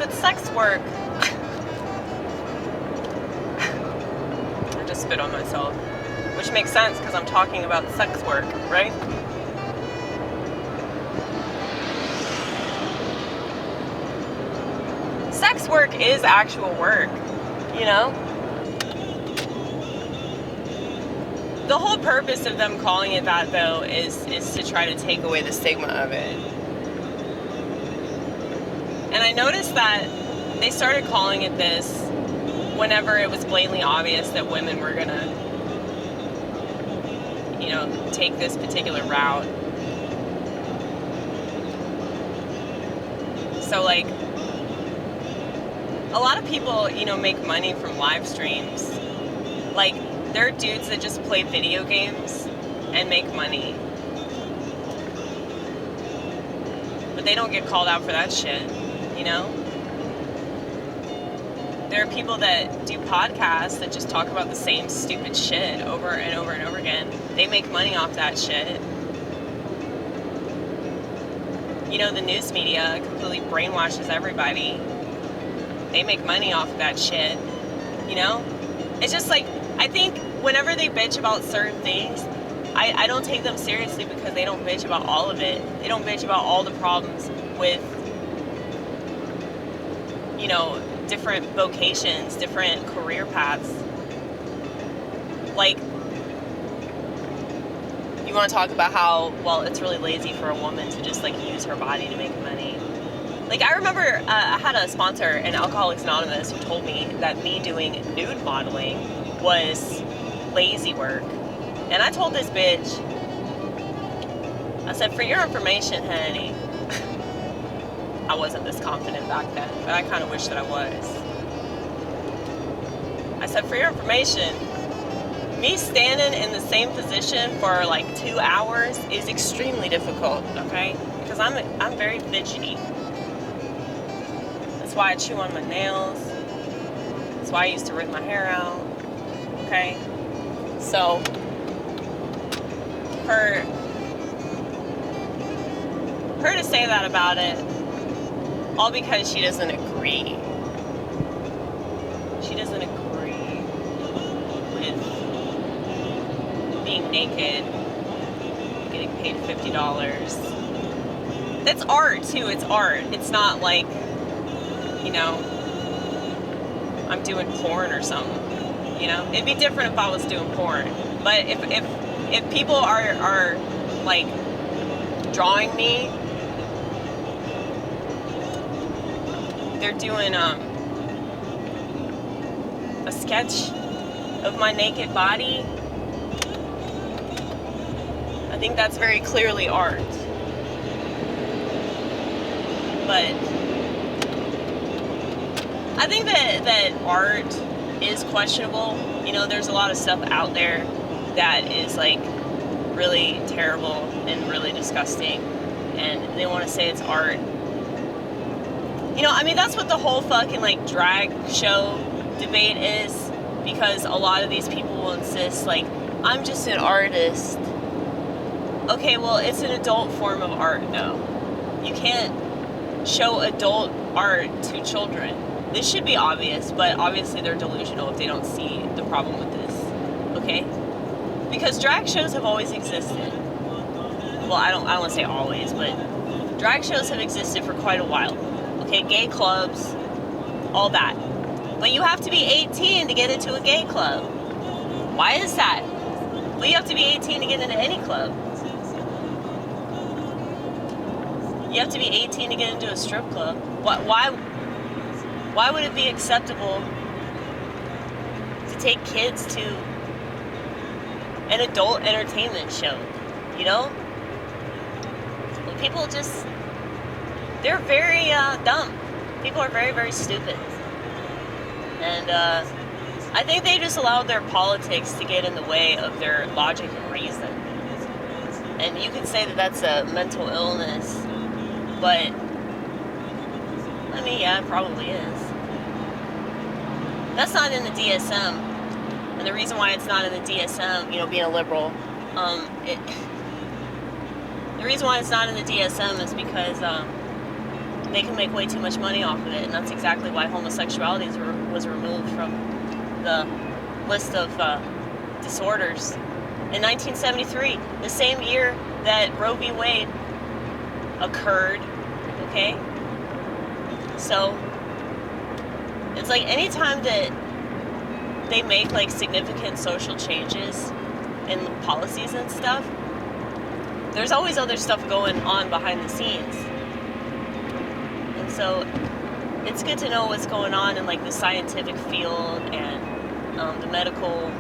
it's sex work. I just spit on myself. Which makes sense because I'm talking about sex work, right? Sex work is actual work, you know? The whole purpose of them calling it that, though, is to try to take away the stigma of it. And I noticed that they started calling it this whenever it was blatantly obvious that women were gonna, you know, take this particular route. So, like, a lot of people, you know, make money from live streams. Like, there are dudes that just play video games and make money. But they don't get called out for that shit, you know? There are people that do podcasts that just talk about the same stupid shit over and over and over again. They make money off that shit. You know, the news media completely brainwashes everybody. They make money off of that shit, you know? It's just like, I think whenever they bitch about certain things, I don't take them seriously because they don't bitch about all of it. They don't bitch about all the problems with, you know, different vocations, different career paths. Like, you want to talk about how, well, it's really lazy for a woman to just, like, use her body to make money. Like, I remember I had a sponsor in Alcoholics Anonymous who told me that me doing nude modeling was lazy work. And I told this bitch, I said, for your information, honey, I wasn't this confident back then, but I kind of wish that I was. I said, for your information, me standing in the same position for like 2 hours is extremely difficult, okay? Because I'm very fidgety. That's why I chew on my nails. That's why I used to rip my hair out. Okay? So, for her to say that about it, all because she doesn't agree. She doesn't agree with being naked, getting paid $50. That's art, too. It's art. It's not like, you know, I'm doing porn or something. You know, it'd be different if I was doing porn. But if people are like drawing me, they're doing a sketch of my naked body, I think that's very clearly art. But I think that art is questionable. You know, there's a lot of stuff out there that is like really terrible and really disgusting, and they want to say it's art. You know, I mean, that's what the whole fucking like drag show debate is, because a lot of these people will insist like, I'm just an artist. Okay, well, it's an adult form of art though. You can't show adult art to children. This should be obvious, but obviously they're delusional if they don't see the problem with this, okay? Because drag shows have always existed. Well, I don't want to say always, but drag shows have existed for quite a while. Okay, gay clubs, all that. But you have to be 18 to get into a gay club. Why is that? Well, you have to be 18 to get into any club. You have to be 18 to get into a strip club. Why would it be acceptable to take kids to an adult entertainment show? You know? People just, they're very dumb. People are very, very stupid. And I think they just allowed their politics to get in the way of their logic and reason. And you could say that that's a mental illness, but I mean, yeah, it probably is. That's not in the DSM. And the reason why it's not in the DSM, you know, being a liberal, the reason why it's not in the DSM is because they can make way too much money off of it, and that's exactly why homosexuality was removed from the list of disorders. In 1973, the same year that Roe v. Wade occurred, okay? So, it's like anytime that they make like significant social changes in policies and stuff, there's always other stuff going on behind the scenes. And so, it's good to know what's going on in like the scientific field and the medical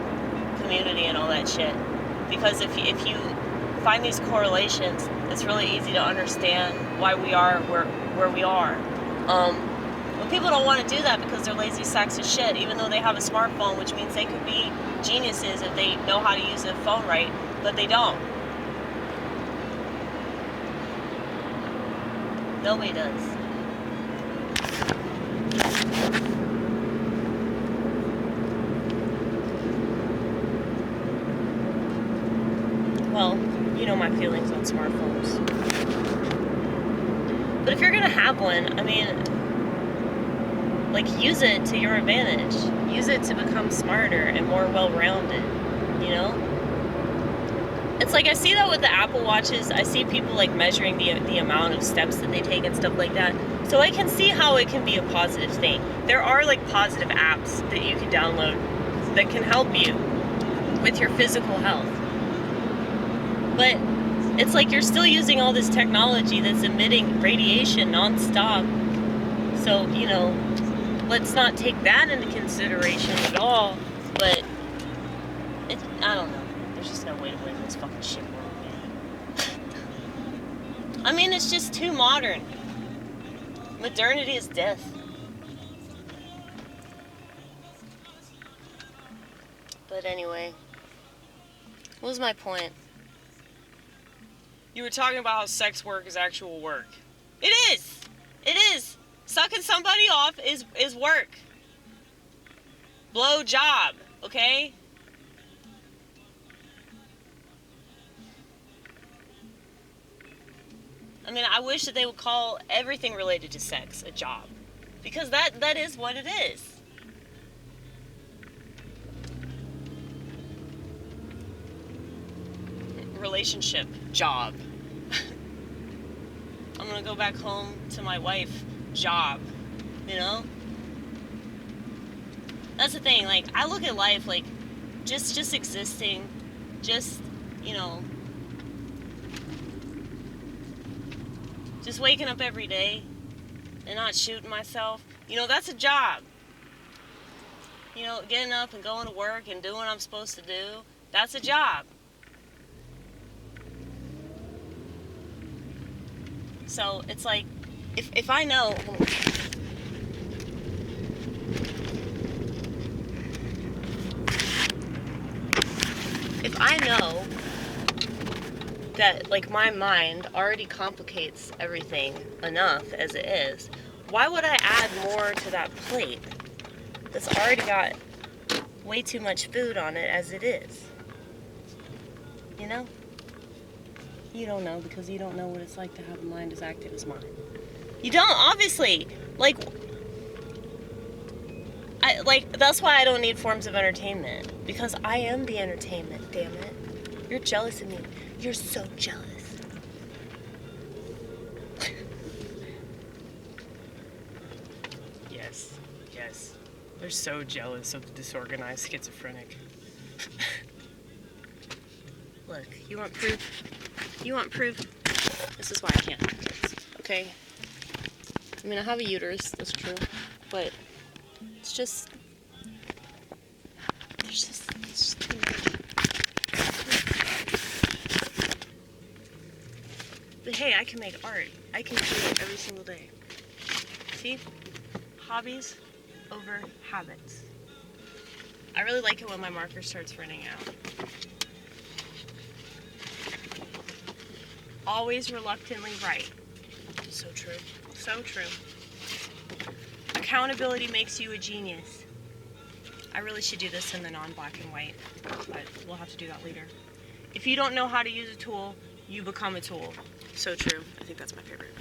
community and all that shit. Because if you find these correlations, it's really easy to understand why we are where we are. But people don't want to do that because they're lazy sacks of shit, even though they have a smartphone, which means they could be geniuses if they know how to use their phone right, but they don't. Nobody does. Well, you know my feelings on smartphones. But if you're gonna have one, I mean, like, use it to your advantage. Use it to become smarter and more well-rounded, you know? It's like, I see that with the Apple Watches. I see people, like, measuring the amount of steps that they take and stuff like that. So I can see how it can be a positive thing. There are, like, positive apps that you can download that can help you with your physical health. But it's like you're still using all this technology that's emitting radiation nonstop. So, you know, let's not take that into consideration at all. But, I don't know. There's just no way to win this fucking shit world, man. I mean, it's just too modern. Modernity is death. But anyway, what was my point? You were talking about how sex work is actual work. It is! It is! Sucking somebody off is work. Blow job, okay? I mean, I wish that they would call everything related to sex a job. Because that is what it is. Relationship, job. I'm gonna go back home to my wife, job, you know? That's the thing, like, I look at life like just existing, just, you know, just waking up every day and not shooting myself. You know, that's a job. You know, getting up and going to work and doing what I'm supposed to do, that's a job. So it's like, if I know, if I know that, like, my mind already complicates everything enough as it is, why would I add more to that plate that's already got way too much food on it as it is? You know? You don't know because you don't know what it's like to have a mind as active as mine. You don't, obviously. Like, that's why I don't need forms of entertainment. Because I am the entertainment, damn it. You're jealous of me. You're so jealous. Yes. They're so jealous of the disorganized schizophrenic. Look, you want proof? You want proof? This is why I can't have kids, okay? I mean, I have a uterus, that's true, but it's just too much. But hey, I can make art. I can create every single day. See? Hobbies over habits. I really like it when my marker starts running out. Always reluctantly right. So true. So true. Accountability makes you a genius. I really should do this in the non-black and white, but we'll have to do that later. If you don't know how to use a tool, you become a tool. So true. I think that's my favorite.